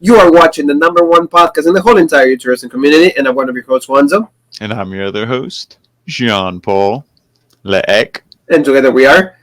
You are watching the #1 podcast in the whole entire wrestling community, and I'm one of your hosts, Juanzo. And I'm your other host, Jean-Paul Leek. And together we are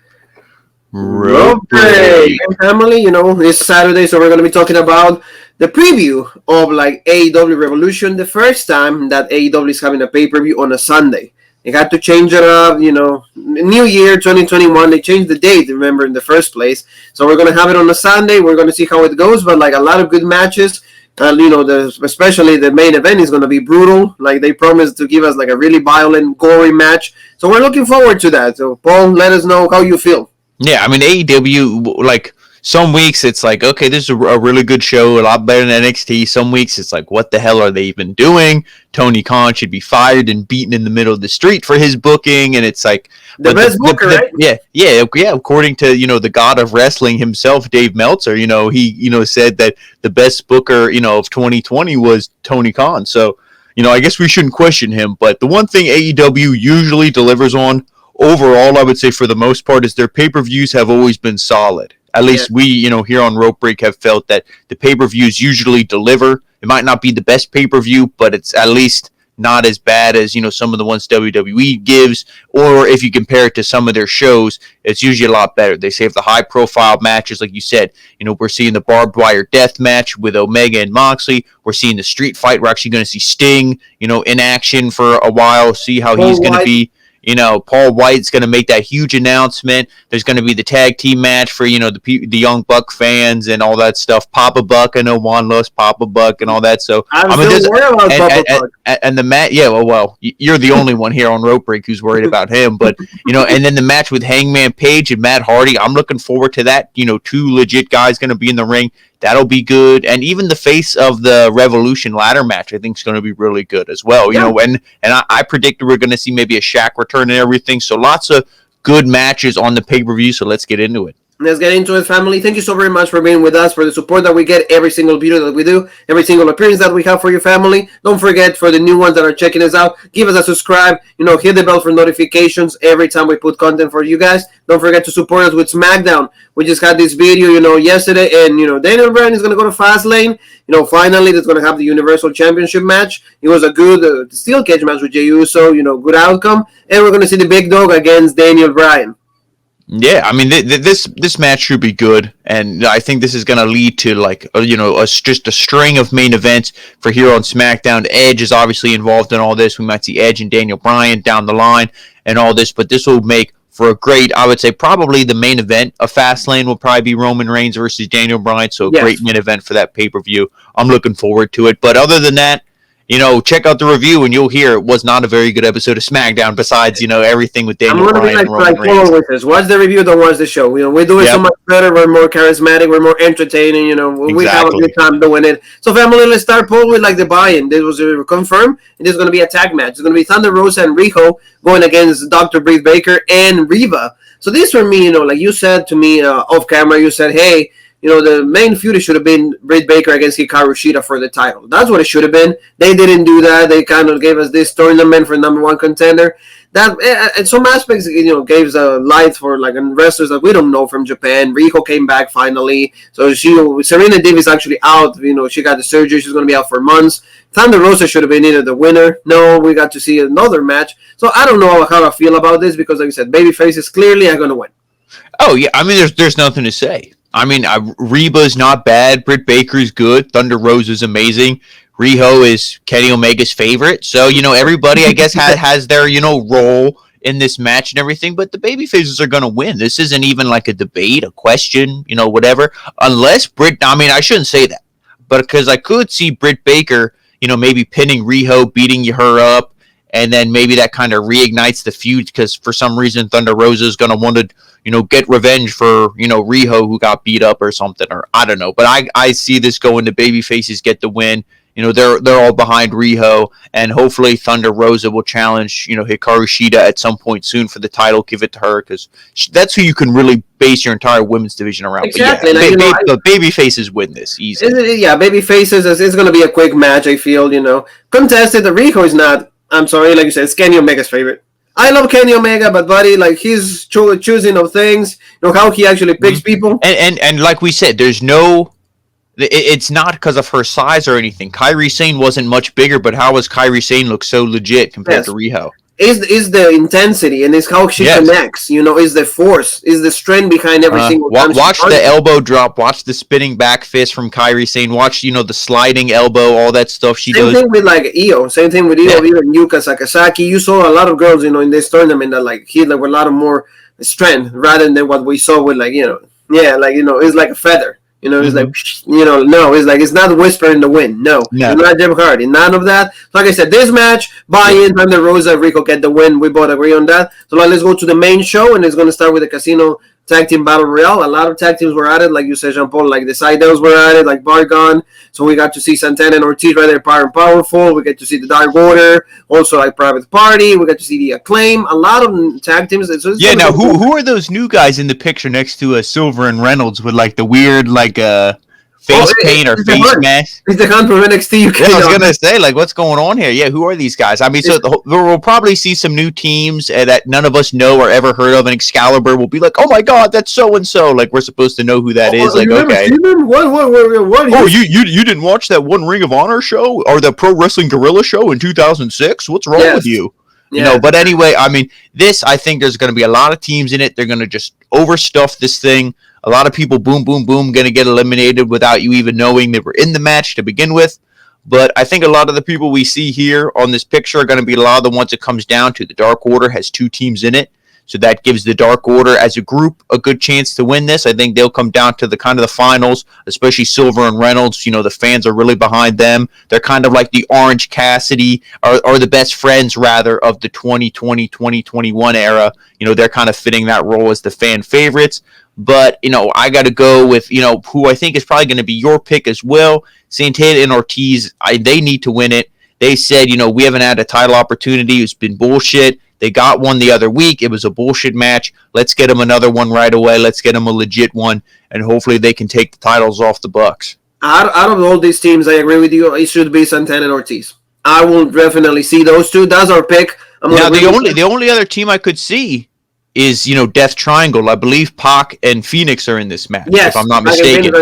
Rope Break. And family, it's Saturday, so we're going to be talking about the preview of AEW Revolution, the first time that AEW is having a pay-per-view on a Sunday. They had to change it up, New Year 2021. They changed the date, remember, in the first place. So we're going to have it on a Sunday. We're going to see how it goes, but a lot of good matches. Especially the main event is going to be brutal. They promised to give us a really violent, gory match. So we're looking forward to that. So Paul, let us know how you feel. Yeah, I mean, AEW, some weeks it's okay, this is a really good show, a lot better than NXT. Some weeks it's what the hell are they even doing? Tony Khan should be fired and beaten in the middle of the street for his booking, and it's the best booker, right? Yeah. According to the god of wrestling himself, Dave Meltzer, he said that the best booker of 2020 was Tony Khan. So I guess we shouldn't question him. But the one thing AEW usually delivers on overall, I would say for the most part, is their pay-per-views have always been solid. At least we, here on Rope Break have felt that the pay-per-views usually deliver. It might not be the best pay-per-view, but it's at least not as bad as, some of the ones WWE gives. Or if you compare it to some of their shows, it's usually a lot better. They save the high-profile matches, like you said. We're seeing the barbed wire death match with Omega and Moxley. We're seeing the street fight. We're actually going to see Sting, in action for a while, see how he's going to be. Paul White's going to make that huge announcement. There's going to be the tag team match for, the Young Buck fans and all that stuff. Papa Buck, I know Juan loves Papa Buck and all that. So I'm still worried about Papa Buck. And the match, well, you're the only one here on Rope Break who's worried about him. But, and then the match with Hangman Page and Matt Hardy, I'm looking forward to that. Two legit guys going to be in the ring. That'll be good. And even the face of the Revolution ladder match, I think, is going to be really good as well. And I predicted we're going to see maybe a Shaq return and everything. So lots of good matches on the pay-per-view. So let's get into it. Let's get into it, family. Thank you so very much for being with us, for the support that we get every single video that we do, every single appearance that we have for your family. Don't forget, for the new ones that are checking us out, give us a subscribe, hit the bell for notifications every time we put content for you guys. Don't forget to support us with Smackdown. We just had this video, yesterday, and, Daniel Bryan is going to go to Fastlane. Finally, that's going to have the Universal Championship match. It was a good steel cage match with Jey Uso, good outcome. And we're going to see the big dog against Daniel Bryan. Yeah, I mean, this match should be good, and I think this is going to lead to just a string of main events for here on SmackDown. Edge is obviously involved in all this. We might see Edge and Daniel Bryan down the line and all this, but this will make for a great, I would say, probably the main event of Fastlane will probably be Roman Reigns versus Daniel Bryan, so a great main event for that pay-per-view. I'm looking forward to it, but other than that, check out the review and you'll hear it was not a very good episode of SmackDown besides, everything with Daniel Bryan and Roman Reigns. Watch the review, don't watch the show. We do it so much better. We're more charismatic. We're more entertaining. We have a good time doing it. So, family, let's start, Paul, with the buy-in. This was confirmed. It is going to be a tag match. It's going to be Thunder Rosa and RIHO going against Dr. Britt Baker and Reva. So this for me, like you said to me off camera, you said, hey, the main feud should have been Britt Baker against HIKARU SHIDA for the title. That's what it should have been. They didn't do that. They kind of gave us this tournament for #1 contender. That, in some aspects, gave a light for wrestlers that we don't know from Japan. RIHO came back finally. So Serena Deeb is actually out. She got the surgery. She's going to be out for months. Thunder Rosa should have been either the winner. No, we got to see another match. So I don't know how I feel about this because, like I said, babyfaces clearly are going to win. Oh, yeah. I mean, there's nothing to say. I mean, Reba's not bad. Britt Baker's good. Thunder Rosa's amazing. RIHO is Kenny Omega's favorite. So, everybody, I guess, has their, role in this match and everything. But the babyfaces are going to win. This isn't even like a debate, a question, whatever. Unless I shouldn't say that. But because I could see Britt Baker, maybe pinning RIHO, beating her up. And then maybe that kind of reignites the feud because for some reason Thunder Rosa is going to want to, get revenge for, RIHO who got beat up or something, or I don't know. But I see this going to babyfaces get the win. They're all behind RIHO, and hopefully Thunder Rosa will challenge, HIKARU SHIDA at some point soon for the title. Give it to her because that's who you can really base your entire women's division around. Exactly. But the babyfaces win this easy. Babyfaces. It's going to be a quick match. I feel. Contested. The RIHO is not. I'm sorry, like you said, it's Kenny Omega's favorite. I love Kenny Omega, but buddy, he's choosing of things, how he actually picks people. And like we said, there's no It's not because of her size or anything. Kairi Sane wasn't much bigger, but how was Kairi Sane look so legit compared to RIHO? Is the intensity, and it's how she connects. Is the force, is the strength behind every single time. Watch the elbow drop. Watch the spinning back fist from Kairi Sane. Watch the sliding elbow, all that stuff she does. Same thing with Io. Same thing with Io. Even Yuka Sakazaki. You saw a lot of girls, in this tournament that hit with a lot of more strength rather than what we saw with it's like a feather. It's like, no, it's like, it's not whisper in the wind. No. It's not Jeff Hardy. None of that. Like I said, this match, buy-in, Thunder Rosa, RIHO get the win. We both agree on that. So let's go to the main show, and it's going to start with the Casino Tag Team Battle Royale. A lot of tag teams were added, like you said, Jean-Paul, like the Seidels were added, like Barbed. So we got to see Santana and Ortiz right there, Power and Powerful. We get to see the Dark Order, also like Private Party. We got to see the Acclaim. A lot of tag teams. Now who are those new guys in the picture next to Silver and Reynolds with like the weird face paint or face mask? It's the Hunt from NXT UK. I was gonna say, what's going on here? Yeah, who are these guys? I mean, we'll probably see some new teams that none of us know or ever heard of, and Excalibur will be like, "Oh my God, that's so and so!" Like we're supposed to know who that is. Like, okay. What? Oh, you didn't watch that one Ring of Honor show or the Pro Wrestling Guerrilla show in 2006? What's wrong with you? But anyway, I mean, I think there's going to be a lot of teams in it. They're going to just overstuff this thing. A lot of people, boom, boom, boom, going to get eliminated without you even knowing they were in the match to begin with. But I think a lot of the people we see here on this picture are going to be a lot of the ones it comes down to. The Dark Order has 2 teams in it. So that gives the Dark Order as a group a good chance to win this. I think they'll come down to the kind of the finals, especially Silver and Reynolds. The fans are really behind them. They're kind of like the Orange Cassidy or the best friends, rather, of the 2020, 2021 era. They're kind of fitting that role as the fan favorites. But, I got to go with, who I think is probably going to be your pick as well. Santana and Ortiz, they need to win it. They said, we haven't had a title opportunity. It's been bullshit. They got one the other week. It was a bullshit match. Let's get them another one right away. Let's get them a legit one, and hopefully they can take the titles off the Bucks. Out of all these teams, I agree with you. It should be Santana and Ortiz. I will definitely see those two. That's our pick. Now, the only other team I could see is Death Triangle. I believe Pac and Phoenix are in this match. Yes, if I'm not mistaken.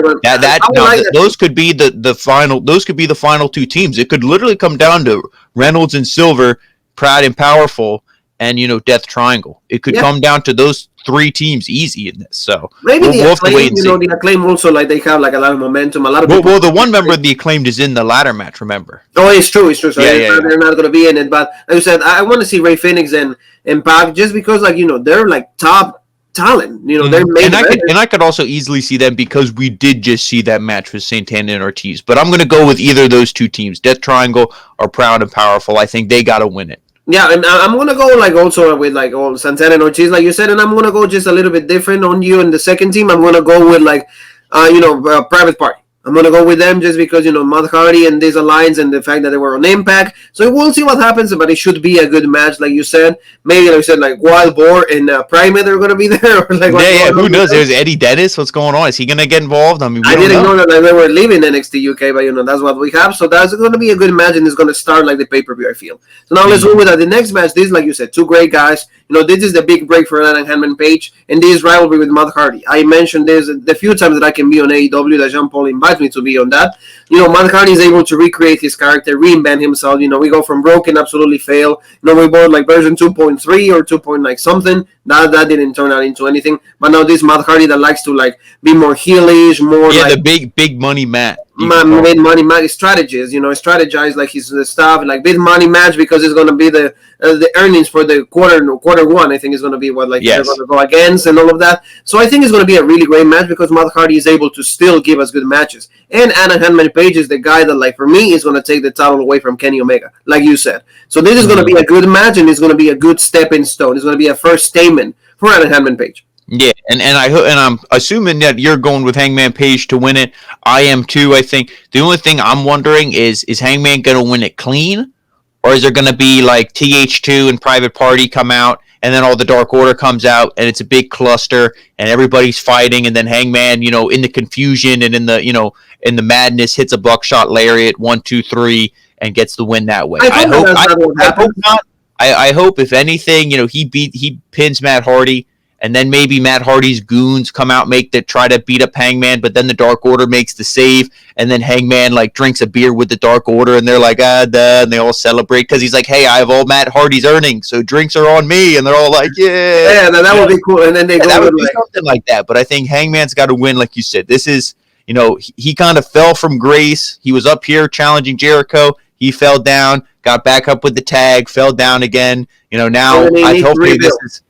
Those could be the final. Those could be the final 2 teams. It could literally come down to Reynolds and Silver, Proud and Powerful, and Death Triangle. It could come down to those 3 teams easy in this. So maybe we'll have to wait and see. The Acclaim also they have a lot of momentum. A lot of well, the one member of the Acclaimed is in the ladder match. Remember? Oh, it's true. So they're not going to be in it. But like you said, I want to see Rey Fenix and Pac just because they're top talent. They're made. And I could also easily see them because we did just see that match with Santana and Ortiz. But I'm going to go with either of those 2 teams, Death Triangle or Proud and Powerful. I think they got to win it. Yeah, and I'm gonna go also with all Santana and Ortiz, like you said, and I'm gonna go just a little bit different on you and the second team. I'm gonna go with Private Party. I'm going to go with them just because, Matt Hardy and this alliance and the fact that they were on Impact. So we'll see what happens, but it should be a good match, like you said. Maybe, like you said, Wild Boar and Primate are going to be there. Or who knows? There's Eddie Dennis. What's going on? Is he going to get involved? I mean, I didn't know that they were leaving NXT UK, but, that's what we have. So that's going to be a good match, and it's going to start like the pay-per-view, I feel. So now let's go with the next match. This, like you said, 2 great guys. This is the big break for Alan Hangman Page, and this rivalry with Matt Hardy. I mentioned this the few times that I can be on AEW, that Jean-Paul invites me to be on that. Matt Hardy is able to recreate his character, reinvent himself. We go from broken, absolutely fail. We bought version 2.3 or 2. Something. That didn't turn out into anything. But now this Matt Hardy that likes to be more heelish, more the big money Matt. Big money match strategies, strategize his stuff, big money match because it's going to be the earnings for the quarter 1. I think is going to be what they're going to go against and all of that. So I think it's going to be a really great match because Matt Hardy is able to still give us good matches. And Adam Hangman Page is the guy that for me is going to take the title away from Kenny Omega, like you said. So this is going to be a good match, and it's going to be a good stepping stone. It's going to be a first statement for Adam Hangman Page. Yeah, and I'm assuming that you're going with Hangman Page to win it. I am too. I think the only thing I'm wondering is Hangman going to win it clean, or is there going to be TH2 and Private Party come out, and then all the Dark Order comes out, and it's a big cluster, and everybody's fighting, and then Hangman, in the confusion and in the madness, hits a buckshot lariat 1, 2, 3, and gets the win that way. I hope not. I hope if anything, he pins Matt Hardy. and then maybe Matt Hardy's goons come out, try to beat up Hangman, but then the Dark Order makes the save, and then Hangman like drinks a beer with the Dark Order, and they're like, duh, and they all celebrate because he's like, hey, I have all Matt Hardy's earnings, so drinks are on me, and they're all like, yeah, that would be cool, and then that would be something like that. But I think Hangman's got to win, like you said. This is, he kind of fell from grace. He was up here challenging Jericho. He fell down, got back up with the tag, fell down again. Now hopefully this is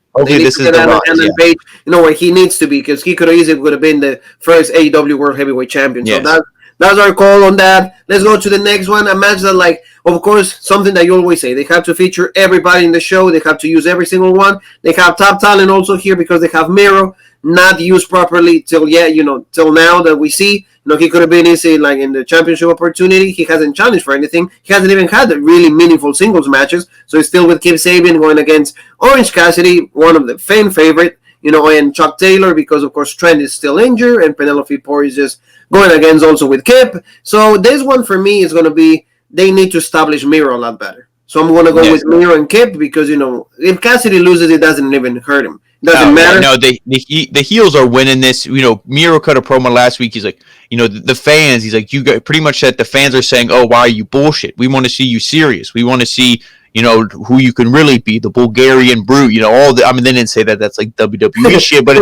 the rise. And then Page, where he needs to be, because he would have been the first AEW World Heavyweight Champion. Yes. So that's our call on that. Let's go to the next one. A match that, like, of course, something that you always say. They have to feature everybody in the show. They have to use every single one. They have top talent also here because they have Miro, not used properly till now that we see. He could have been easy, like, in the championship opportunity. He hasn't challenged for anything. He hasn't even had really meaningful singles matches. So he's still with Kip Sabian going against Orange Cassidy, one of the fan favorite, and Chuck Taylor, because, of course, Trent is still injured, and Penelope Ford is just going against also with Kip. So this one for me is going to be, they need to establish Miro a lot better. So I'm going to go with Miro and Kip because, if Cassidy loses, it doesn't even hurt him. Doesn't matter. No, the heels are winning this. Miro cut a promo last week. He's like, the fans. He's like, you got pretty much that the fans are saying, oh, why are you bullshit? We want to see you serious. We want to see, who you can really be, the Bulgarian Brute. They didn't say that. That's like WWE shit, but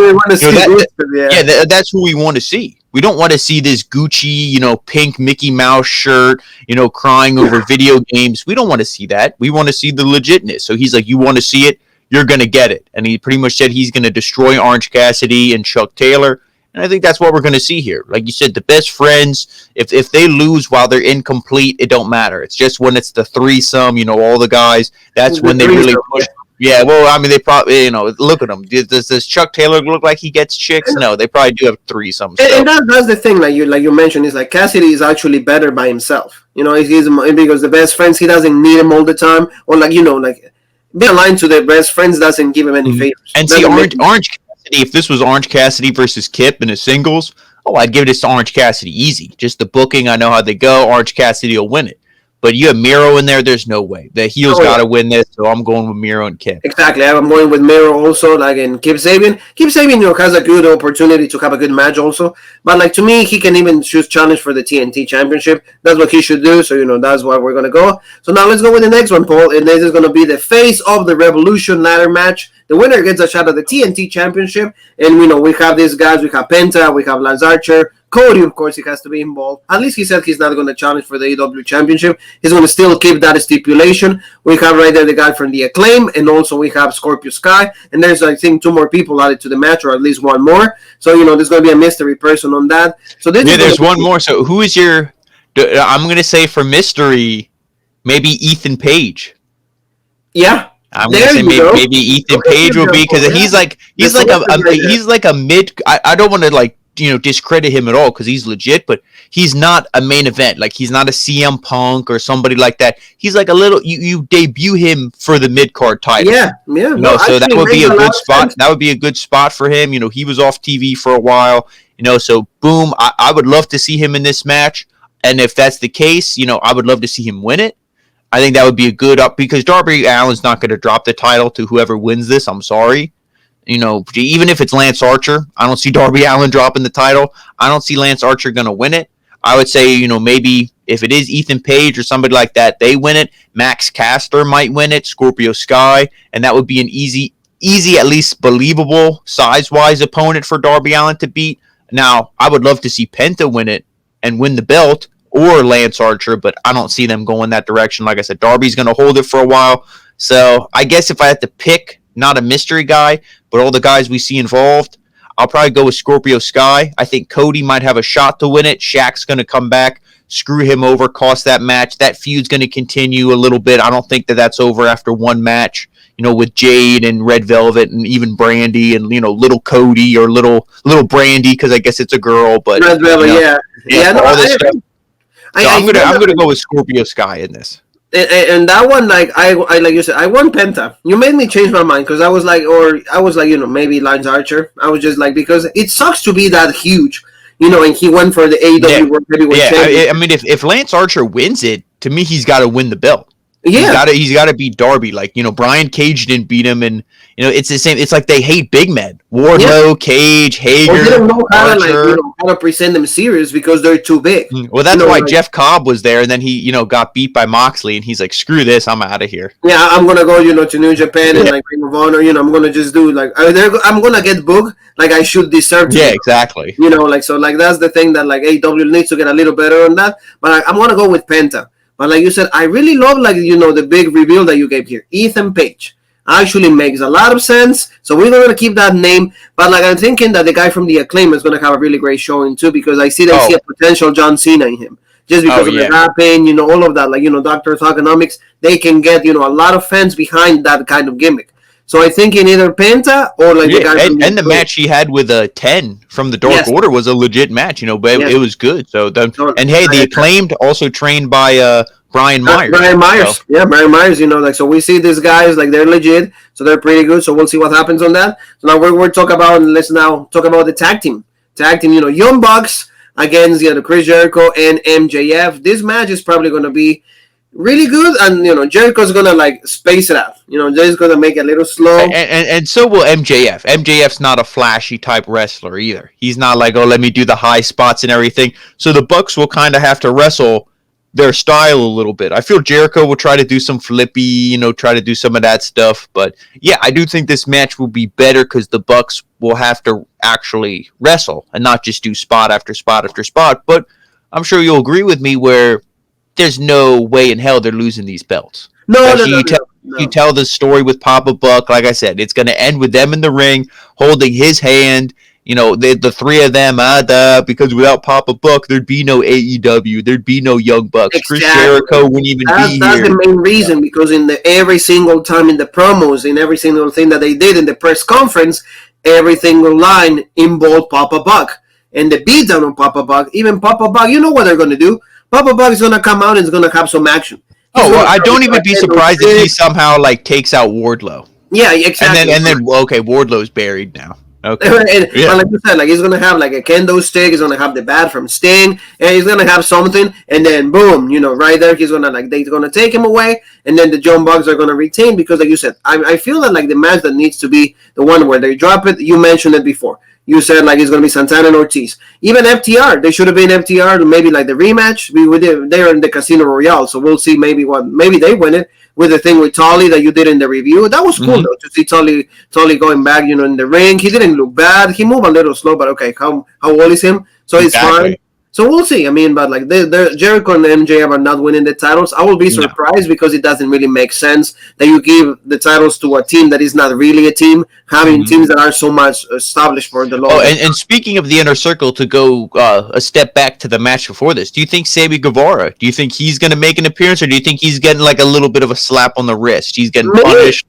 that's who we want to see. We don't want to see this Gucci, pink Mickey Mouse shirt, crying over video games. We don't want to see that. We want to see the legitness. So he's like, you want to see it? You're going to get it. And he pretty much said he's going to destroy Orange Cassidy and Chuck Taylor. And I think that's what we're going to see here. Like you said, the best friends, if they lose while they're incomplete, it don't matter. It's just when it's the threesome, all the guys, that's when they really push. Yeah, well, they probably, look at them. Does Chuck Taylor look like he gets chicks? No, they probably do have threesomes. And that's the thing, like you mentioned, is like Cassidy is actually better by himself. He's because the best friends, he doesn't need him all the time. Or being aligned to their best friends doesn't give him any favors. And see, Orange Cassidy, if this was Orange Cassidy versus Kip in a singles, I'd give this to Orange Cassidy easy. Just the booking, I know how they go. Orange Cassidy will win it. But you have Miro in there, there's no way. The heels got to win this, so I'm going with Miro and Kip. Exactly. I'm going with Miro also, in Kip Sabian. Kip Sabian, has a good opportunity to have a good match also. But, to me, he can even choose challenge for the TNT Championship. That's what he should do, so, that's why we're going to go. So now let's go with the next one, Paul. And this is going to be the Face of the Revolution ladder match. The winner gets a shot at the TNT Championship. And, we have these guys. We have Penta. We have Lance Archer. Cody, of course, he has to be involved. At least he said he's not going to challenge for the AEW Championship. He's going to still keep that stipulation. We have right there the guy from the Acclaim, and also we have Scorpio Sky. And there's, I think, 2 more people added to the match, or at least 1 more. So, there's going to be a mystery person on that. So there's 1 more. So who is your? I'm going to say for mystery, maybe Ethan Page. Yeah. I'm gonna say maybe Ethan Page will be, because he's like a mid. I don't want to discredit him at all because he's legit, but he's not a main event. Like, he's not a CM Punk or somebody like that. He's like a little. You debut him for the mid card title. Yeah. So that would be a good spot. That would be a good spot for him. He was off TV for a while. So boom. I would love to see him in this match, and if that's the case, I would love to see him win it. I think that would be a good up, because Darby Allin's not going to drop the title to whoever wins this. I'm sorry. Even if it's Lance Archer, I don't see Darby Allin dropping the title. I don't see Lance Archer going to win it. I would say, maybe if it is Ethan Page or somebody like that, they win it. Max Caster might win it, Scorpio Sky, and that would be an easy, at least believable, size-wise opponent for Darby Allin to beat. Now, I would love to see Penta win it and win the belt, or Lance Archer, but I don't see them going that direction. Like I said, Darby's going to hold it for a while. So I guess if I had to pick, not a mystery guy, but all the guys we see involved, I'll probably go with Scorpio Sky. I think Cody might have a shot to win it. Shaq's going to come back, screw him over, cost that match. That feud's going to continue a little bit. I don't think that's over after 1 match, with Jade and Red Velvet and even Brandy and, little Cody or little Brandy, because I guess it's a girl. But Red Velvet, all this stuff. So I'm gonna go with Scorpio Sky in this. And that one, like you said, I want Penta. You made me change my mind, because I was like, maybe Lance Archer. I was just like, because it sucks to be that huge, and he went for the AEW World Heavyweight Championship. I mean, if Lance Archer wins it, to me, he's got to win the belt. Yeah. He's got to beat Darby. Like, Brian Cage didn't beat him, and it's the same. It's like they hate big men. Wardlow, Cage, Hager, Or they don't know how Archer. to how to present them serious because they're too big. Well, that's why Jeff Cobb was there, and then he got beat by Moxley, and he's like, "Screw this, I'm out of here." Yeah, I'm gonna go, to New Japan and like Ring of Honor. I'm gonna just do like I'm gonna get booked like I should deserve to. Yeah, exactly. So that's the thing that like AEW needs to get a little better on that. But I'm gonna go with Penta. But like you said, I really love the big reveal that you gave here, Ethan Page. Actually makes a lot of sense. So we're going to keep that name. But like I'm thinking that the guy from the Acclaim is going to have a really great showing too, because I see a potential John Cena in him. Just because of the rapping, all of that. Like, Dr. Thugonomics, they can get, a lot of fans behind that kind of gimmick. So I think in either Penta or like the guy from the match he had with 10 from the Dark Order was a legit match, but it was good. So the Acclaimed also trained by Brian Myers. Brian Myers. Yeah, Brian Myers, so we see these guys, like they're legit, so they're pretty good. So we'll see what happens on that. So now we're talking about, let's now talk about the tag team. Young Bucks against Chris Jericho and MJF. This match is probably going to be really good, and Jericho's going to like space it out. Just going to make it a little slow. And so will MJF. MJF's not a flashy type wrestler either. He's not like, let me do the high spots and everything. So the Bucks will kind of have to wrestle their style a little bit. I feel Jericho will try to do some flippy, try to do some of that stuff. But yeah, I do think this match will be better because the Bucks will have to actually wrestle and not just do spot after spot after spot. But I'm sure you'll agree with me where there's no way in hell they're losing these belts. No. You tell the story with Papa Buck, like I said, it's going to end with them in the ring holding his hand. The three of them, because without Papa Buck, there'd be no AEW, there'd be no Young Bucks. Exactly. Chris Jericho wouldn't even be here. That's the main reason, because in every single time in the promos, in every single thing that they did in the press conference, every single line involved Papa Buck. And the beatdown on Papa Buck, even Papa Buck, you know what they're going to do? Papa Buck is going to come out and is going to have some action. I don't even be surprised if he somehow takes out Wardlow. Yeah, exactly. And then Wardlow's buried now. Okay. But like you said, he's gonna have a kendo stick. He's gonna have the bat from Sting, and he's gonna have something, and then boom, right there, he's gonna they're gonna take him away, and then the Young Bucks are gonna retain because, like you said, I feel that the match that needs to be the one where they drop it. You mentioned it before. You said it's gonna be Santana and Ortiz. Even FTR, they should have been FTR. Maybe the rematch. They're in the Casino Royale, so we'll see. Maybe they win it. With the thing with Tully that you did in the review. That was cool, though, to see Tully going back, in the ring. He didn't look bad. He moved a little slow, but okay, how old is him? So it's fine. So we'll see. I mean, but Jericho and MJF are not winning the titles. I will be surprised because it doesn't really make sense that you give the titles to a team that is not really a team, having teams that are so much established for the long. Oh, and speaking of the Inner Circle, to go a step back to the match before this, do you think Sammy Guevara, do you think he's going to make an appearance, or do you think he's getting a little bit of a slap on the wrist? He's getting punished?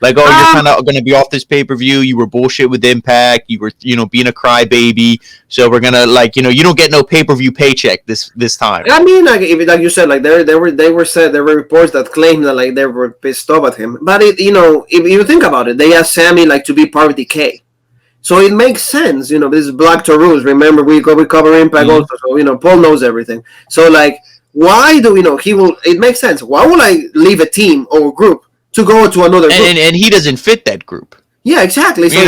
You're kind of going to be off this pay-per-view. You were bullshit with Impact. You were, being a crybaby. So we're going to, you don't get no pay-per-view paycheck this time. I mean, if you said, there were reports that claimed that, they were pissed off at him. But, if you think about it, they asked Sammy, to be part of Decay. So it makes sense, this is Black Taurus. Remember, we cover Impact also. So, Paul knows everything. So, why do, it makes sense. Why would I leave a team or a group to go to another group? And he doesn't fit that group. Yeah, exactly. So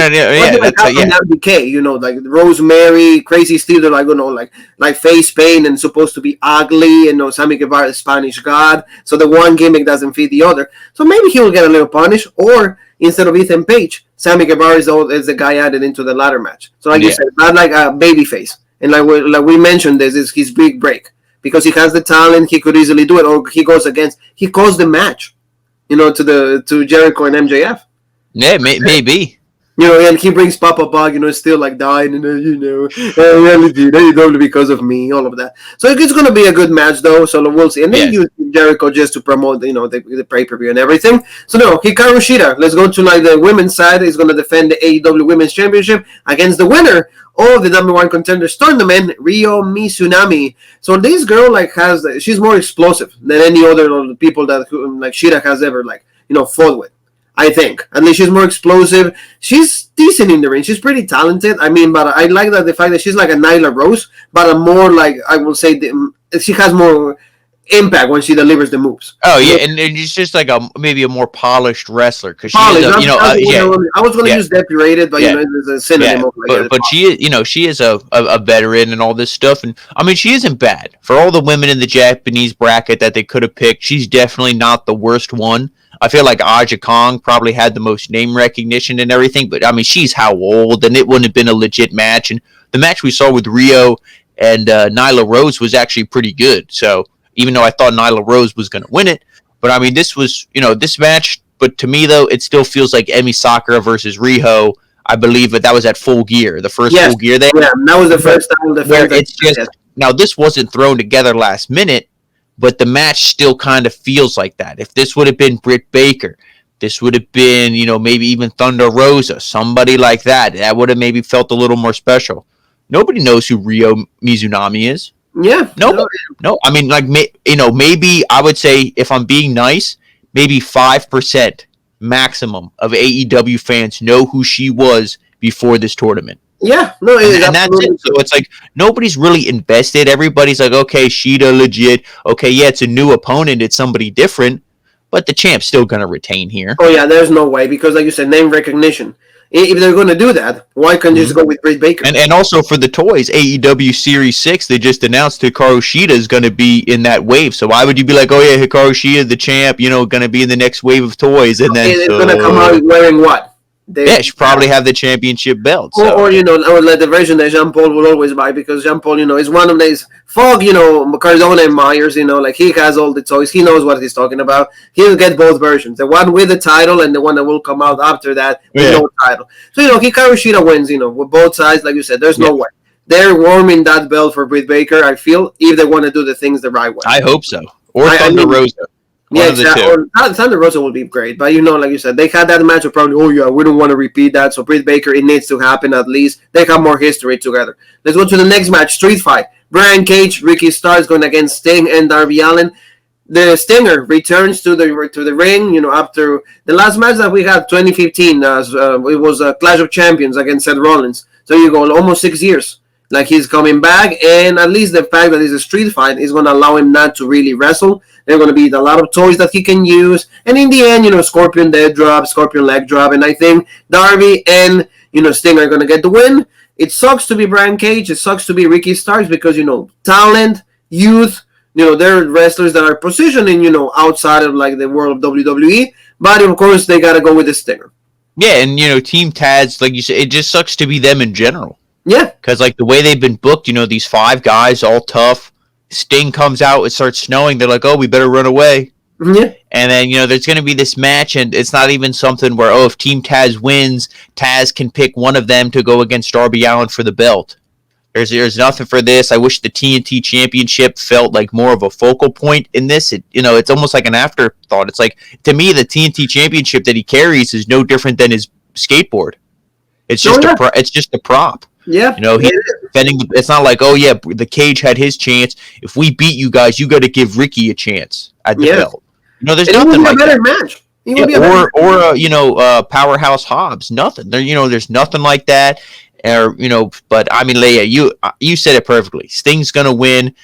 Decay, Rosemary, Crazy Steve, they're face paint and supposed to be ugly, and Sammy Guevara is Spanish God, so the one gimmick doesn't fit the other. So maybe he will get a little punish, or instead of Ethan Page, Sammy Guevara is the guy added into the ladder match. So you said, not like a baby face. And like we mentioned, this is his big break because he has the talent. He could easily do it, or he calls the match. To Jericho and MJF. Yeah, maybe. And he brings Papa Buck, still dying, AEW because of me, all of that. So it's going to be a good match, though. So we'll see. And then use Jericho just to promote, the pay-per-view and everything. So HIKARU SHIDA. Let's go to the women's side. He's going to defend the AEW Women's Championship against the winner of the number one contenders tournament, Ryo Mizunami. So this girl she's more explosive than any other people that SHIDA has ever fought with. I think. At least she's more explosive. She's decent in the ring. She's pretty talented. I mean, but I like the fact that she's like a Nyla Rose, but a more I will say she has more impact when she delivers the moves. Oh yeah, and it's just like maybe a more polished wrestler because she Polished. is a, I was going to use depurated, but there's a synonym. But she is, she is a veteran and all this stuff, and I mean she isn't bad for all the women in the Japanese bracket that they could have picked. She's definitely not the worst one. I feel like Aja Kong probably had the most name recognition and everything, but I mean she's how old, and it wouldn't have been a legit match. And the match we saw with Riho and Nyla Rose was actually pretty good. So even though I thought Nyla Rose was going to win it, but I mean this was this match. But to me though, it still feels like Emi Sakura versus Riho. I believe that was at Full Gear, the first Full Gear there. Yeah, that was the first time. It's just now this wasn't thrown together last minute. But the match still kind of feels like that. If this would have been Britt Baker, this would have been, maybe even Thunder Rosa, somebody like that. That would have maybe felt a little more special. Nobody knows who Ryo Mizunami is. Yeah. Nobody. No. I mean, maybe I would say, if I'm being nice, maybe 5% maximum of AEW fans know who she was before this tournament. Yeah, no, and that's it. So it's like nobody's really invested. Everybody's like, okay, Shida legit. Okay, yeah, it's a new opponent. It's somebody different, but the champ's still going to retain here. Oh yeah, there's no way because, like you said, name recognition. If they're going to do that, why can't you just go with Britt Baker? And also for the toys, AEW Series 6, they just announced Hikaru Shida is going to be in that wave. So why would you be like, oh yeah, Hikaru Shida, the champ, going to be in the next wave of toys, and then it's going to come out wearing what? She probably have the championship belt. So. Or like the version that Jean Paul will always buy because Jean Paul, is one of these Fogg, Cardona and Myers, like he has all the toys. He knows what he's talking about. He'll get both versions, the one with the title and the one that will come out after that with no title. So, Hikaru Shida wins, with both sides. Like you said, there's no way. They're warming that belt for Britt Baker, I feel, if they want to do the things the right way. I hope so. Or Thunder Rosa. Thunder Rosa will be great, but like you said, they had that match. Probably, we don't want to repeat that. So Britt Baker, it needs to happen at least. They have more history together. Let's go to the next match, Street Fight. Bryan Cage, Ricky Starks going against Sting and Darby Allin. The Stinger returns to the ring. After the last match that we had, 2015, it was a Clash of Champions against Seth Rollins. So you go almost 6 years. Like he's coming back, and at least the fact that it's a street fight is going to allow him not to really wrestle. There are going to be a lot of toys that he can use, and in the end, Scorpion dead drop, Scorpion leg drop, and I think Darby and Sting are going to get the win. It sucks to be Bryan Cage. It sucks to be Ricky Starks because talent, youth. They're wrestlers that are positioning outside of like the world of WWE, but of course they got to go with the Stinger. Yeah, and Team Taz, like you said, it just sucks to be them in general. Yeah. Because, like, the way they've been booked, these 5 guys, all tough. Sting comes out, it starts snowing. They're like, oh, we better run away. Yeah. And then, there's going to be this match, and it's not even something where, if Team Taz wins, Taz can pick one of them to go against Darby Allin for the belt. There's nothing for this. I wish the TNT Championship felt like more of a focal point in this. It's almost like an afterthought. It's like, to me, the TNT Championship that he carries is no different than his skateboard. It's just it's just a prop. Yeah, he's defending. It's not like, the Cage had his chance. If we beat you guys, you got to give Ricky a chance at the belt. There's nothing like that. Match. Or Powerhouse Hobbs. Nothing. There's nothing like that. But I mean, Leia, you said it perfectly. Sting's gonna win.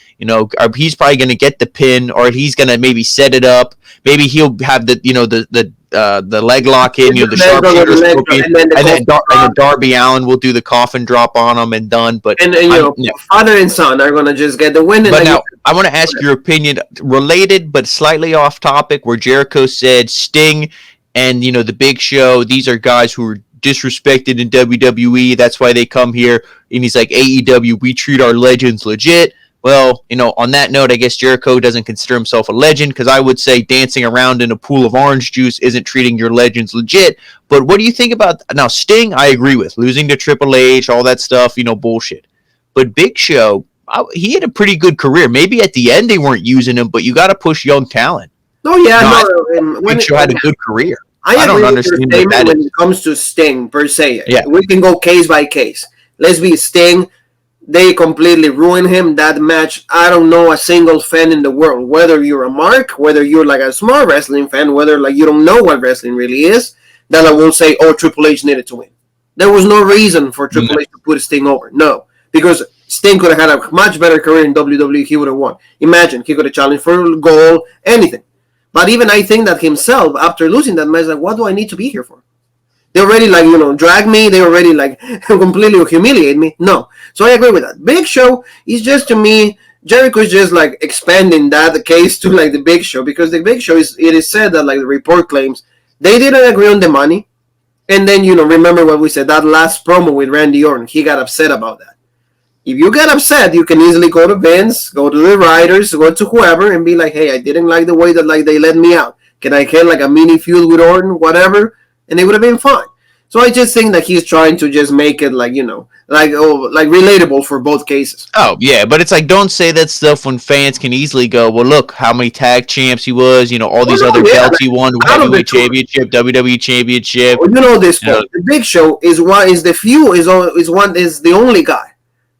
He's probably gonna get the pin, or he's gonna maybe set it up. Maybe he'll have the leg lock in, the sharpshooter scorpion, and then Darby Allin will do the coffin drop on him and done. But father and son are gonna just get the win. But now I want to ask your opinion, related but slightly off topic, where Jericho said Sting and the Big Show, these are guys who are disrespected in WWE. That's why they come here. And he's like, AEW, we treat our legends legit. Well, on that note, I guess Jericho doesn't consider himself a legend, because I would say dancing around in a pool of orange juice isn't treating your legends legit. But what do you think about now? Sting, I agree with losing to Triple H, all that stuff, bullshit. But Big Show, he had a pretty good career. Maybe at the end they weren't using him, but you got to push young talent. Oh yeah, Big Show had a good career. I don't understand that when it comes to Sting per se. Yeah. We can go case by case. Let's be Sting. They completely ruined him. That match, I don't know a single fan in the world, whether you're a mark, whether you're like a small wrestling fan, whether like you don't know what wrestling really is, that I will say, Triple H needed to win. There was no reason for Triple H to put Sting over. No. Because Sting could have had a much better career in WWE. He would have won. Imagine, he could have challenged for gold, anything. But even I think that himself, after losing that match, like, what do I need to be here for? They already, like, drag me. They already, like, completely humiliate me. No. So I agree with that. Big Show is just, to me, Jericho's just, like, expanding that case to, like, the Big Show. Because the Big Show, it is said that, like, the report claims they didn't agree on the money. And then, remember what we said, that last promo with Randy Orton. He got upset about that. If you get upset, you can easily go to Vince, go to the writers, go to whoever, and be like, hey, I didn't like the way that, like, they let me out. Can I get, like, a mini feud with Orton, whatever? And it would have been fine. So I just think that he's trying to just make it, like, like relatable for both cases. Oh, yeah, but it's like, don't say that stuff when fans can easily go, well, look how many tag champs he was, all these other belts he won, heavyweight championship, WWE championship. Well, this, the Big Show is the only guy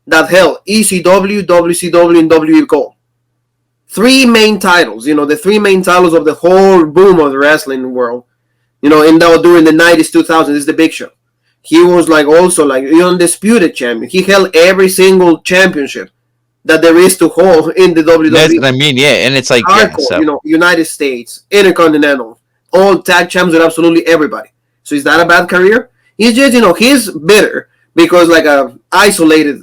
that held ECW, WCW, and WWE Gold. 3 main titles, the 3 main titles of the whole boom of the wrestling world. During the 90s, 2000s, is the Big Show. He was, like, also, like, undisputed champion. He held every single championship that there is to hold in the WWE. That's what I mean, yeah, and it's like, hardcore, United States, Intercontinental, all tag champs with absolutely everybody. So is that a bad career? He's just, he's bitter because, like, a isolated,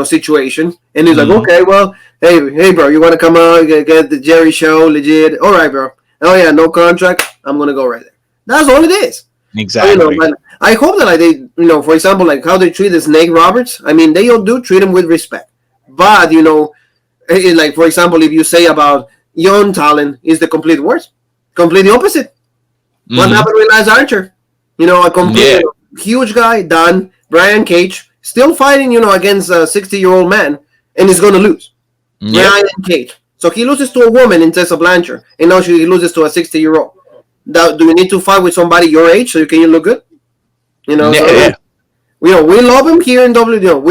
situation, and he's like, okay, well, hey, bro, you want to come out, get the Jerry show, legit? All right, bro. Oh yeah, no contract. I'm gonna go right there. That's all it is. Exactly. But I hope that, like, they, for example, like how they treat the Snake Roberts. I mean, they all do treat him with respect. But like, for example, if you say about young talent is the complete worst, completely opposite. What happened with Lance Archer? A complete huge guy, done. Brian Cage still fighting, against a 60-year-old man, and he's gonna lose. Brian Cage. So he loses to a woman in Tessa Blanchard, and now he loses to a 60-year-old. Do you need to fight with somebody your age so you can look good? We love him here in WWE.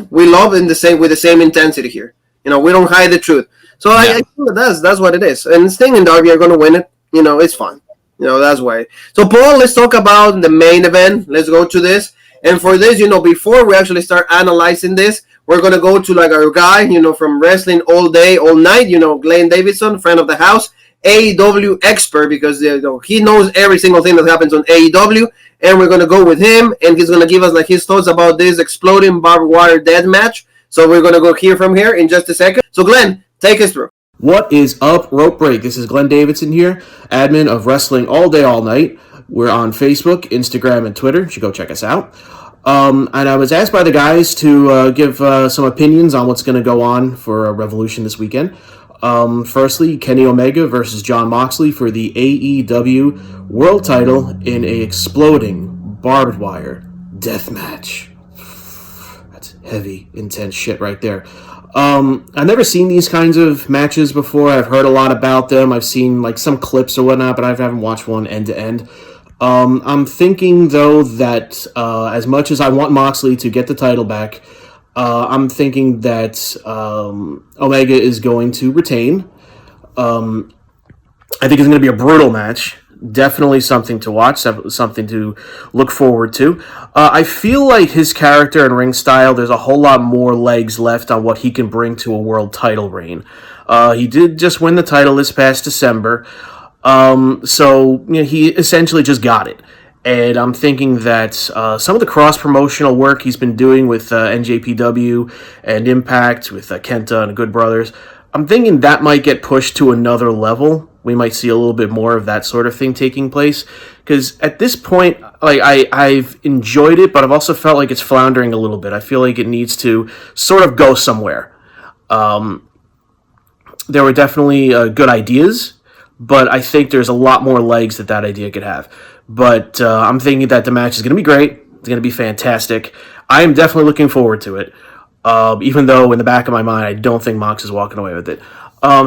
We love in with the same intensity here. We don't hide the truth. So I think that's what it is. And Sting and Darby are going to win it. It's fine. That's why. So Paul, let's talk about the main event. Let's go to this. And for this, before we actually start analyzing this, we're going to go to, like, our guy, from Wrestling All Day, All Night, Glenn Davidson, friend of the house, AEW expert, because he knows every single thing that happens on AEW, and we're going to go with him, and he's going to give us, like, his thoughts about this exploding barbed wire death match. So we're going to go hear from here in just a second. So Glenn, take us through. What is up, Rope Break? This is Glenn Davidson here, admin of Wrestling All Day, All Night. We're on Facebook, Instagram, and Twitter. You should go check us out. And I was asked by the guys to give some opinions on what's going to go on for Revolution this weekend. Firstly, Kenny Omega versus Jon Moxley for the AEW World Title in a exploding barbed wire death match. That's heavy, intense shit right there. I've never seen these kinds of matches before. I've heard a lot about them. I've seen, like, some clips or whatnot, but I haven't watched one end to end. I'm thinking, though, that as much as I want Moxley to get the title back, I'm thinking that Omega is going to retain. I think it's going to be a brutal match. Definitely something to watch, something to look forward to. I feel like his character and ring style, there's a whole lot more legs left on what he can bring to a world title reign. He did just win the title this past December. So he essentially just got it. And I'm thinking that some of the cross-promotional work he's been doing with NJPW and Impact, with Kenta and Good Brothers, I'm thinking that might get pushed to another level. We might see a little bit more of that sort of thing taking place. Because at this point, like, I've enjoyed it, but I've also felt like it's floundering a little bit. I feel like it needs to sort of go somewhere. There were definitely good ideas, but I think there's a lot more legs that idea could have. But I'm thinking that the match is going to be great. It's going to be fantastic. I am definitely looking forward to it. Even though in the back of my mind, I don't think Mox is walking away with it.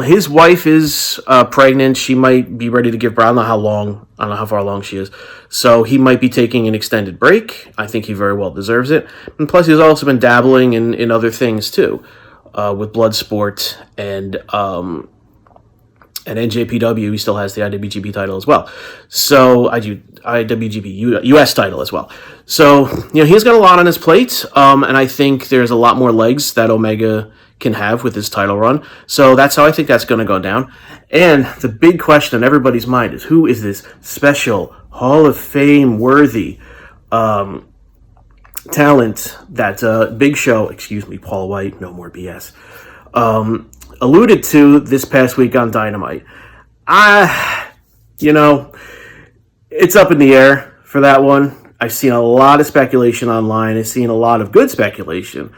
His wife is pregnant. She might be ready to give birth. I don't know how long. I don't know how far along she is. So he might be taking an extended break. I think he very well deserves it. And plus, he's also been dabbling in other things too, with Bloodsport and And NJPW, he still has the IWGP title as well. So IWGP US title as well. So, he's got a lot on his plate. And I think there's a lot more legs that Omega can have with his title run. So that's how I think that's going to go down. And the big question on everybody's mind is, who is this special Hall of Fame worthy talent that Big Show, Paul White, no more BS, alluded to this past week on Dynamite? It's up in the air for that one. I've seen a lot of speculation online. I've seen a lot of good speculation.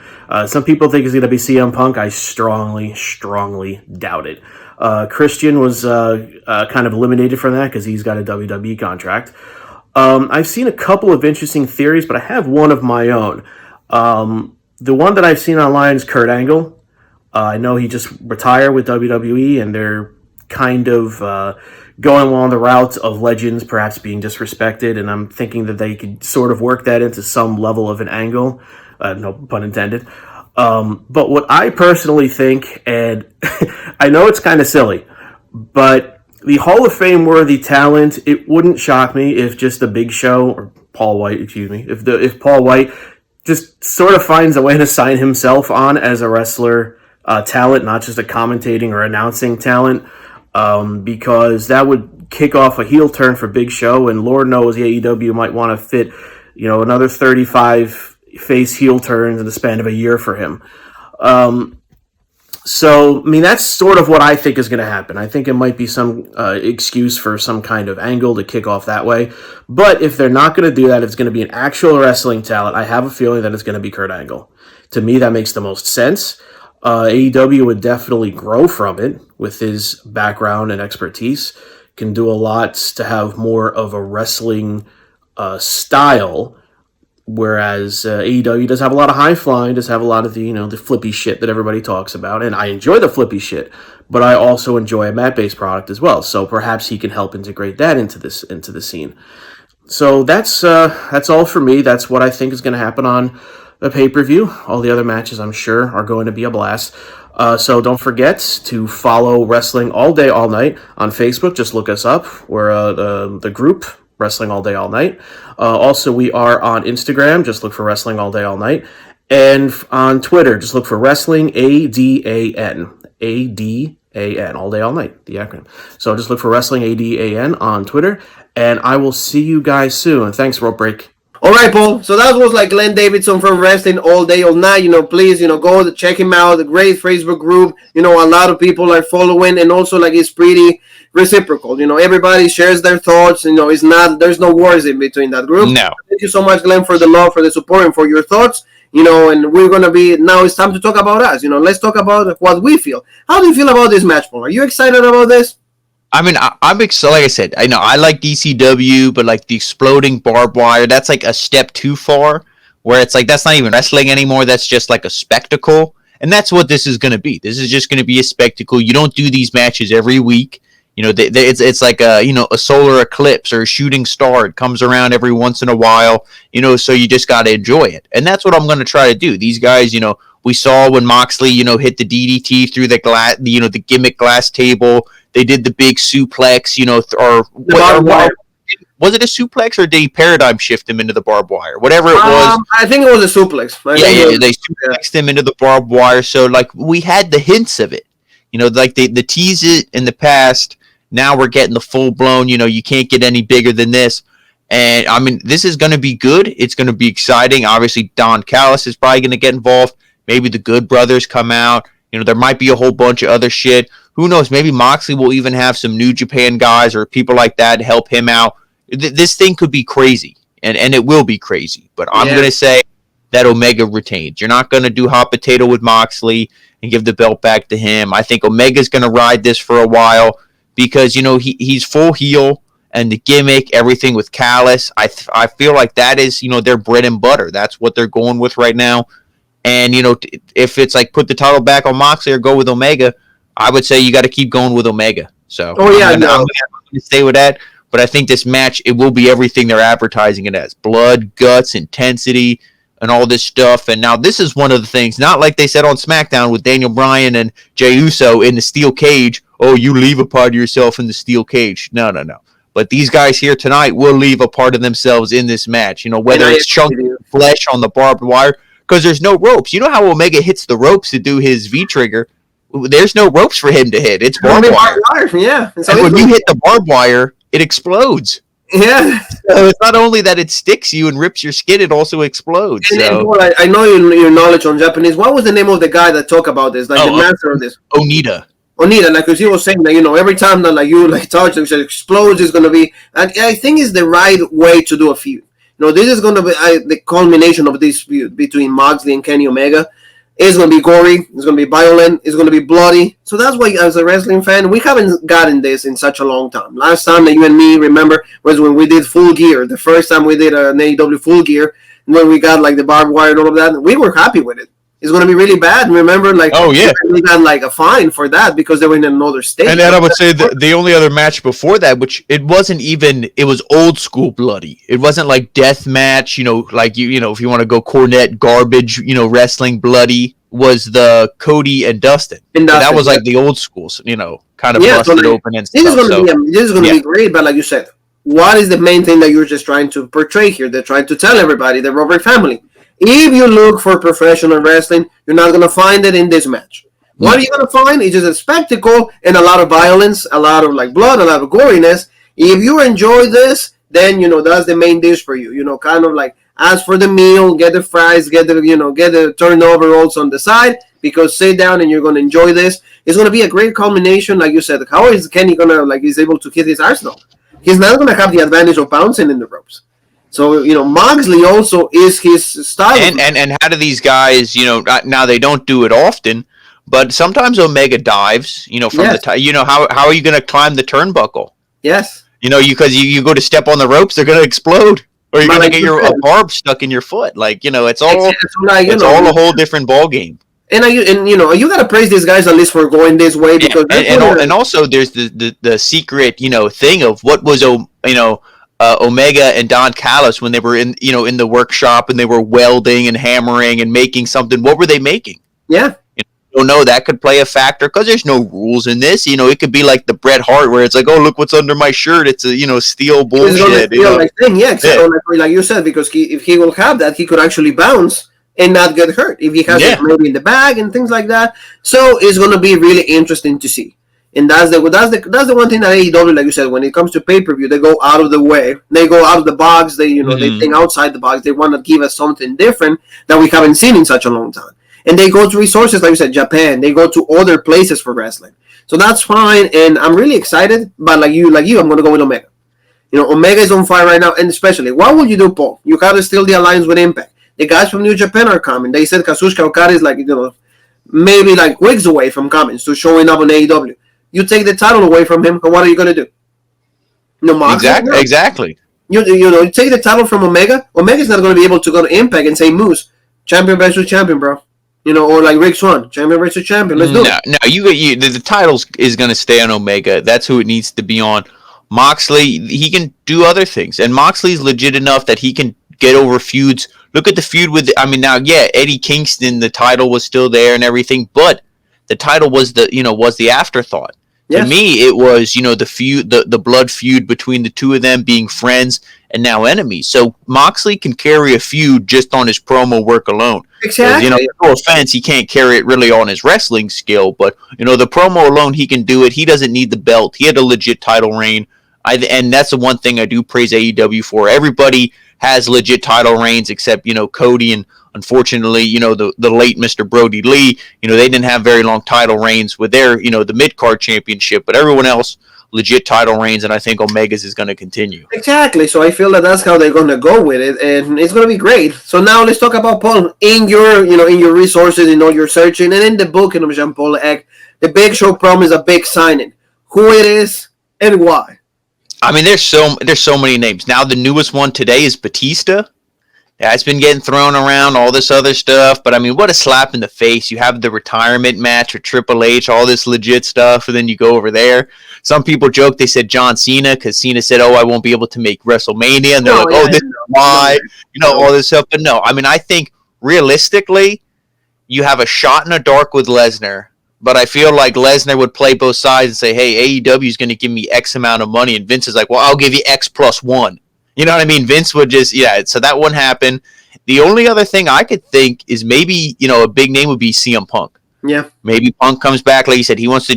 Some people think it's going to be CM Punk. I strongly, strongly doubt it. Christian was kind of eliminated from that because he's got a WWE contract. I've seen a couple of interesting theories, but I have one of my own. The one that I've seen online is Kurt Angle. I know he just retired with WWE, and they're kind of going along the route of legends perhaps being disrespected, and I'm thinking that they could sort of work that into some level of an angle. No pun intended. But what I personally think, and I know it's kind of silly, but the Hall of Fame worthy talent, it wouldn't shock me if just the Big Show, or Paul White, if Paul White just sort of finds a way to sign himself on as a wrestler talent, not just a commentating or announcing talent, because that would kick off a heel turn for Big Show, and Lord knows the AEW might want to fit, another 35 face heel turns in the span of a year for him. So, that's sort of what I think is going to happen. I think it might be some excuse for some kind of angle to kick off that way. But if they're not going to do that, it's going to be an actual wrestling talent. I have a feeling that it's going to be Kurt Angle. To me, that makes the most sense. AEW would definitely grow from it with his background and expertise. Can do a lot to have more of a wrestling style, whereas AEW does have a lot of high flying, does have a lot of the flippy shit that everybody talks about, and I enjoy the flippy shit, but I also enjoy a mat-based product as well. So perhaps he can help integrate that into the scene. So that's all for me. That's what I think is going to happen on the pay-per-view. All the other matches, I'm sure, are going to be a blast. So don't forget to follow Wrestling All Day All Night on Facebook. Just look us up. We're the group Wrestling All Day All Night. Also, we are on Instagram. Just look for Wrestling All Day All Night. And on Twitter, just look for Wrestling ADAN. ADAN. All Day All Night, the acronym. So just look for Wrestling ADAN on Twitter. And I will see you guys soon. Thanks, Rope Break. All right, Paul. So that was like Glenn Davidson from Wrestling All Day All Night. Please, go to check him out. The great Facebook group. A lot of people are following, and also like it's pretty reciprocal. Everybody shares their thoughts. There's no wars in between that group. No. Thank you so much, Glenn, for the love, for the support, and for your thoughts. And we're gonna be now. It's time to talk about us. Let's talk about what we feel. How do you feel about this match, Paul? Are you excited about this? I'm excited. Like I said, I know I like DCW, but like the exploding barbed wire, that's like a step too far. Where it's like that's not even wrestling anymore. That's just like a spectacle, and that's what this is going to be. This is just going to be a spectacle. You don't do these matches every week. It's like a solar eclipse or a shooting star. It comes around every once in a while. So you just got to enjoy it, and that's what I'm going to try to do. These guys, we saw when Moxley, hit the DDT through the glass, the gimmick glass table. They did the big suplex, was it a suplex or did he paradigm shift him into the barbed wire? Whatever it was. I think it was a suplex. They suplexed him into the barbed wire. So, like, we had the hints of it. Like they teased it in the past. Now we're getting the full-blown, you can't get any bigger than this. And, this is going to be good. It's going to be exciting. Obviously, Don Callis is probably going to get involved. Maybe the Good Brothers come out. There might be a whole bunch of other shit. Who knows? Maybe Moxley will even have some New Japan guys or people like that help him out. This thing could be crazy, and it will be crazy. But I'm going to say that Omega retains. You're not going to do hot potato with Moxley and give the belt back to him. I think Omega's going to ride this for a while because, he's full heel, and the gimmick, everything with Callis, I feel like that is, their bread and butter. That's what they're going with right now. And, if it's like put the title back on Moxley or go with Omega, I would say you got to keep going with Omega. So I'm going to stay with that. But I think this match, it will be everything they're advertising it as. Blood, guts, intensity, and all this stuff. And now this is one of the things, not like they said on SmackDown with Daniel Bryan and Jey Uso in the steel cage oh, you leave a part of yourself in the steel cage. No. But these guys here tonight will leave a part of themselves in this match. You know, whether it's chunky flesh on the barbed wire, because there's no ropes. You know how Omega hits the ropes to do his V-trigger? There's no ropes for him to hit. It's barbed wire. Yeah. And when you hit the barbed wire, it explodes. Yeah. So it's not only that it sticks you and rips your skin, it also explodes. And Paul, I know your knowledge on Japanese. What was the name of the guy that talked about this? Like the master of this? Onita, like, because he was saying that, you know, every time that like you like touch it explodes, it's gonna be. And I think it's the right way to do a feud. You know, this is gonna be the culmination of this feud between Moxley and Kenny Omega. It's going to be gory. It's going to be violent. It's going to be bloody. So that's why, as a wrestling fan, we haven't gotten this in such a long time. Last time that you and me remember was when we did Full Gear. The first time we did an AEW Full Gear, when we got like the barbed wire and all of that, we were happy with it. It's going to be really bad. Remember, like, we got like a fine for that because they were in another state. And then I would say the only other match before that, which it wasn't even, it was old school bloody. It wasn't like death match, you know, like you know, if you want to go Cornette garbage, you know, wrestling bloody, was the Cody and Dustin. And that was like the old schools, you know, kind of busted open and stuff. This is going to be great, but like you said, what is the main thing that you're just trying to portray here? They're trying to tell everybody, the Robert family. If you look for professional wrestling, you're not going to find it in this match. What are you going to find? It's just a spectacle and a lot of violence, a lot of like blood, a lot of goriness. If you enjoy this, then, you know, that's the main dish for you. You know, kind of like ask for the meal, get the fries, get the turnover rolls on the side, because sit down and you're going to enjoy this. It's going to be a great culmination. Like you said, how is Kenny going to, like, he's able to hit his arsenal? He's not going to have the advantage of bouncing in the ropes. So, you know, Moxley also is his style. And how do these guys, you know, now they don't do it often, but sometimes Omega dives, you know, from the you know, how are you going to climb the turnbuckle? Yes. You know, because you go to step on the ropes, they're going to explode. Or you're going to get a barb stuck in your foot. Like, you know, it's all a whole different ball game. And you know, you got to praise these guys at least for going this way, because and also there's the secret, you know, thing of what was, you know, Omega and Don Callis when they were in the workshop and they were welding and hammering and making something. What were they making? Yeah. You don't know, that could play a factor because there's no rules in this. You know, it could be like the Bret Hart where it's like, oh, look what's under my shirt. It's a, you know, steel bullshit. Like you said, because if he will have that, he could actually bounce and not get hurt if he has it maybe in the bag and things like that. So it's going to be really interesting to see. And that's the one thing that AEW, like you said, when it comes to pay-per-view, they go out of the way. They go out of the box. They, you know, they think outside the box. They want to give us something different that we haven't seen in such a long time. And they go to resources, like you said, Japan. They go to other places for wrestling. So that's fine. And I'm really excited. But like you, I'm going to go with Omega. You know, Omega is on fire right now. And especially, what would you do, Paul? You got to steal the alliance with Impact. The guys from New Japan are coming. They said Kazuchika Okada is like, you know, maybe like weeks away from coming, so showing up on AEW. You take the title away from him, and what are you going to do? No, Exactly. You take the title from Omega. Omega's not going to be able to go to Impact and say, Moose, champion versus champion, bro. You know, or like Rick Swann, champion versus champion. Let's do it. No, the title is going to stay on Omega. That's who it needs to be on. Moxley, he can do other things, and Moxley's legit enough that he can get over feuds. Look at the feud with, Eddie Kingston, the title was still there and everything, but the title was the afterthought. Yes. To me, it was, you know, the feud, the blood feud between the two of them being friends and now enemies. So Moxley can carry a feud just on his promo work alone. Exactly. You know, no offense, he can't carry it really on his wrestling skill, but, you know, the promo alone, he can do it. He doesn't need the belt. He had a legit title reign. And that's the one thing I do praise AEW for. Everybody has legit title reigns except, you know, Cody and, unfortunately, you know, the late Mr. Brody Lee. You know, they didn't have very long title reigns with their, you know, the mid-card championship, but everyone else legit title reigns, and I think Omega's is going to continue. Exactly. So I feel that that's how they're going to go with it, and it's going to be great. So now let's talk about Paul. In your resources, in all your searching, and in the booking of Jean-Paul Egg, the Big Show promised a big signing. Who it is and why? I mean, there's so many names. Now the newest one today is Batista. Yeah, it's been getting thrown around, all this other stuff, but I mean, what a slap in the face. You have the retirement match with Triple H, all this legit stuff, and then you go over there. Some people joke, they said John Cena, because Cena said, oh, I won't be able to make WrestleMania, and they're this is why, all this stuff. But no, I mean, I think realistically, you have a shot in the dark with Lesnar, But I feel like Lesnar would play both sides and say, hey, AEW is going to give me X amount of money. And Vince is like, well, I'll give you X plus 1. You know what I mean? Vince would just, so that wouldn't happen. The only other thing I could think is maybe, a big name would be CM Punk. Yeah. Maybe Punk comes back, like you said, he wants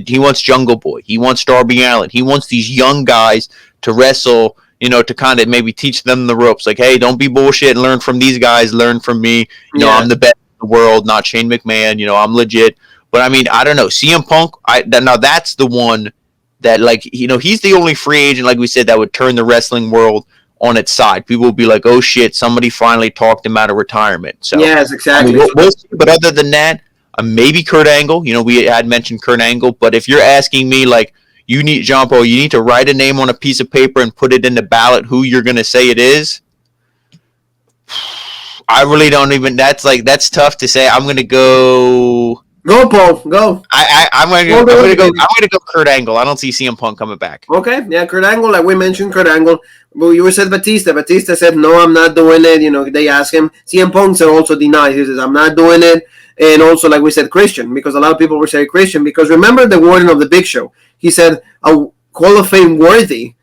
Jungle Boy. He wants Darby Allin. He wants these young guys to wrestle, to kind of maybe teach them the ropes. Like, hey, don't be bullshit and learn from these guys. Learn from me. I'm the best in the world, not Shane McMahon. I'm legit. But, I mean, I don't know. CM Punk, now that's the one that, like, he's the only free agent, like we said, that would turn the wrestling world on its side. People will be like, oh, shit, somebody finally talked him out of retirement. So, yes, exactly. I mean, we'll see. But other than that, maybe Kurt Angle. We had mentioned Kurt Angle. But if you're asking me, like, you need to write a name on a piece of paper and put it in the ballot who you're going to say it is, I really don't even, that's tough to say. I'm going to go... Go, Paul. Go. I'm gonna go Kurt Angle. I don't see CM Punk coming back. Okay, yeah, Kurt Angle. Like we mentioned, Kurt Angle. Well, you said Batista. Batista said, "No, I'm not doing it." They asked him. CM Punk also denied. He says, "I'm not doing it." And also, like we said, Christian, because a lot of people were saying Christian. Because remember the wording of the Big Show. He said, "A Hall of Fame worthy,"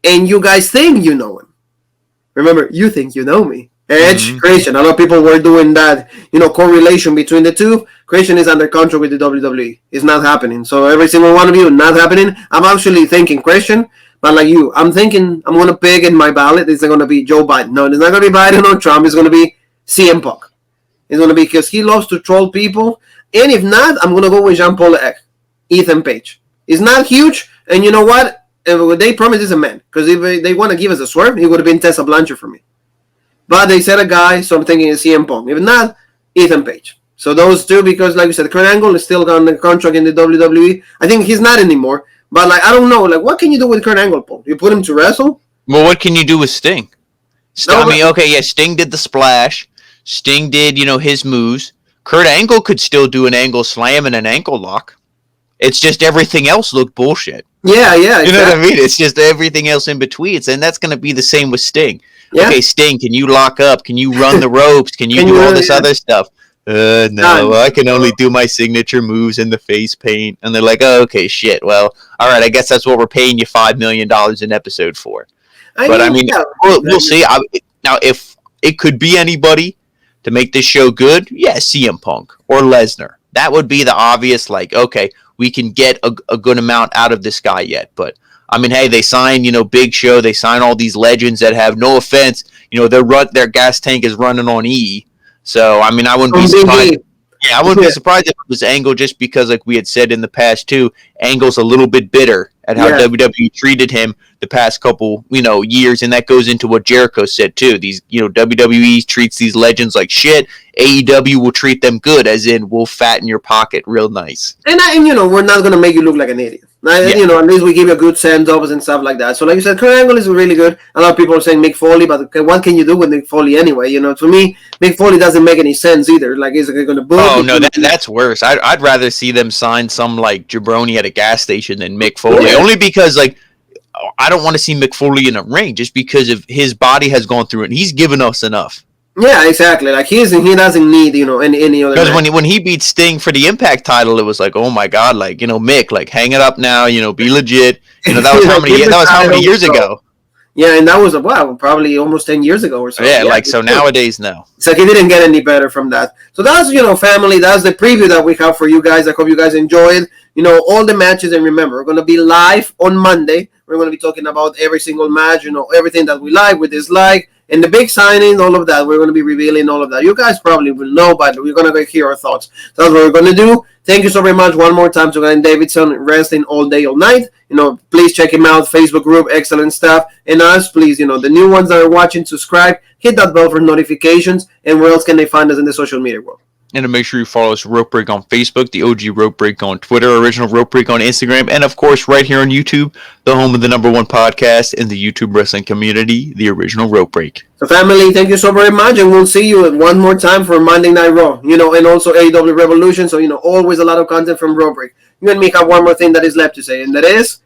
and you guys think you know him. Remember, you think you know me. Edge, Christian. A lot of people were doing that, correlation between the two. Christian is under contract with the WWE. It's not happening. So every single one of you, not happening. I'm actually thinking Christian, but like you, I'm thinking I'm going to pick in my ballot. It's going to be Joe Biden. No, it's not going to be Biden or Trump. It's going to be CM Punk. It's going to be because he loves to troll people. And if not, I'm going to go with Jean-Paul Egg, Ethan Page. It's not huge. And you know what? If they promise is a man. Because if they want to give us a swerve, it would have been Tessa Blanchard for me. But they said a guy, so I'm thinking it's CM Punk. If not, Ethan Page. So those two, because like you said, Kurt Angle is still on the contract in the WWE. I think he's not anymore. But like I don't know, like what can you do with Kurt Angle, Paul? You put him to wrestle? Well, what can you do with Sting? Sting did the splash. Sting did, his moves. Kurt Angle could still do an angle slam and an ankle lock. It's just everything else looked bullshit. Yeah. You know what I mean? It's just everything else in between. And that's going to be the same with Sting. Yeah. Okay, Sting, can you lock up? Can you run the ropes? Can you do all this other stuff? No, I can only do my signature moves in the face paint. And they're like, oh, okay, shit. Well, all right, I guess that's what we're paying you $5 million an episode for. We'll see. Now, if it could be anybody to make this show good, CM Punk or Lesnar. That would be the obvious, like, okay, we can get a good amount out of this guy yet. But I mean, hey, they sign, Big Show. They sign all these legends that have, no offense, their gas tank is running on E. So, I mean, I wouldn't be surprised. Yeah, I wouldn't be surprised if it was Angle, just because, like we had said in the past too, Angle's a little bit bitter at how WWE treated him the past couple, years, and that goes into what Jericho said too. These, WWE treats these legends like shit. AEW will treat them good, as in we'll fatten your pocket real nice. And we're not gonna make you look like an idiot. At least we give you a good send-offs and stuff like that. So, like you said, Kurt Angle is really good. A lot of people are saying Mick Foley, but what can you do with Mick Foley anyway? To me, Mick Foley doesn't make any sense either. Like, is it going to boom? Oh, no, that's worse. I'd rather see them sign some, like, jabroni at a gas station than Mick Foley. Yeah. Only because, like, I don't want to see Mick Foley in a ring just because of his body has gone through it. And he's given us enough. Yeah, exactly. Like he doesn't need any other. Because when he beat Sting for the Impact title, it was like, oh my god, like Mick, like hang it up now, be legit. That was how many years ago. Yeah, and that was probably almost 10 years ago or so. Yeah, so nowadays, no. So he didn't get any better from that. So that's family. That's the preview that we have for you guys. I hope you guys enjoyed. All the matches, and remember, we're going to be live on Monday. We're going to be talking about every single match. Everything that we like, we dislike. And the big signing, all of that, we're going to be revealing all of that. You guys probably will know, but we're going to hear our thoughts. So that's what we're going to do. Thank you so very much one more time to Glenn Davidson, Wrestling All Day, All Night. Please check him out, Facebook group, excellent stuff. And us, please, the new ones that are watching, subscribe, hit that bell for notifications. And where else can they find us in the social media world? And to make sure you follow us, Rope Break on Facebook, the OG Rope Break on Twitter, Original Rope Break on Instagram, and of course, right here on YouTube, the home of the #1 podcast in the YouTube wrestling community, the Original Rope Break. So, family, thank you so very much, and we'll see you one more time for Monday Night Raw, and also AEW Revolution. So, always a lot of content from Rope Break. You and me have one more thing that is left to say, and that is...